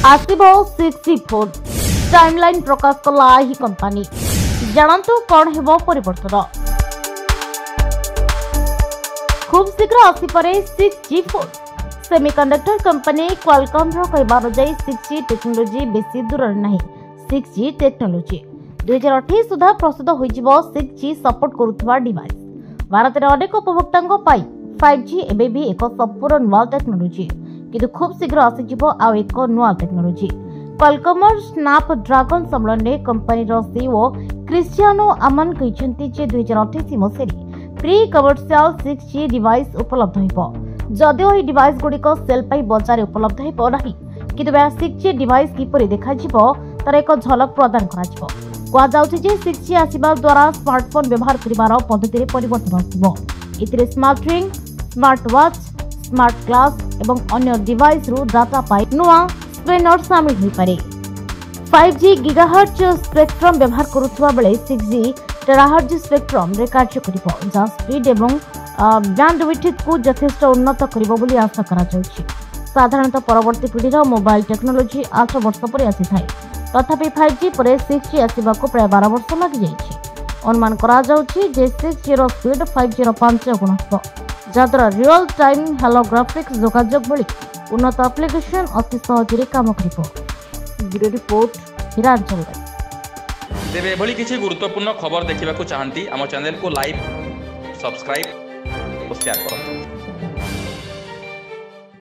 आसिबो 6G phone timeline प्रकाश कला ही company जानतु कौन हेबो परिवर्तन। खूब शीघ्र आसिपरे 6G phone. Semiconductor company Qualcomm रो कहबार जाई 6G टेक्नोलोजी बेसी दूर नहीं। 6G टेक्नोलोजी 2028 सुधा प्रस्तुत होइजिबो 6G सपोर्ट करुथबा डिवाइस। भारत रे अनेक उपभोक्तांको पाई 5G एबे भी एक संपूर्ण नुआ टेक्नोलोजी किंतु खूब शीघ्र आसीजिबो आ एक नुआ टेक्नोलोजी। क्वालकॉम स्नैपड्रैगन सम्मेलन कंपनी रो सीईओ क्रिस्टियानो अमन कहचंती जे 2028 मसीह प्री कमर्शियल 6G डिवाइस उपलब्ध होइबो। जदिओ ଏହି डिवाइस गुड़िक सेल पाई बजार उपलब्ध हेबो नाही किंतु 6G डिवाइस किपरि देखा जिवो तार एक झलक प्रदान करा जिवो। कुआ जाउछि जे 6G आसीबा द्वारा स्मार्टफोन व्यवहार करिवार पद्धति रे परिवर्तन आसीबो। इतिरे smart ring, smart watch, smart glass एवं अन्य डिवाइस रु डाटा पाई नुआ स्कैनर शामिल होई पारे। 5G गीगाहर्ट्ज स्पेक्ट्रम व्यवहार करुथबा बेले 6G टेराहर्ट्ज स्पेक्ट्रम रे कार्य करिवो जा स्पीड एवं बैंडविड्थ को यथेष्ट उन्नत करिवो बोली आशा करा जाउछि। साधारणतः परवर्ती पीढ़ीर मोबाइल टेक्नोलोजी 8 वर्ष पर आसी थाए तथापि 5G पर 6G आसीबा को प्राय 12 वर्ष लागि जाइछि। अनुमान करा जाउछि जे 6G रो स्पीड 5G रो 5 गुण हो जद्वारा रियल टाइम हेलोग्राफिक्स जोगाजोग भली उन्नत एप्लिकेशन अति सहजरे काम करिवो। Bureau report हिरांचल। तेबे एभली किछि गुरुत्वपूर्ण खबर देखिबाकू चाहंती आम चैनल को लाइक, सब्सक्राइब और शेयर करो।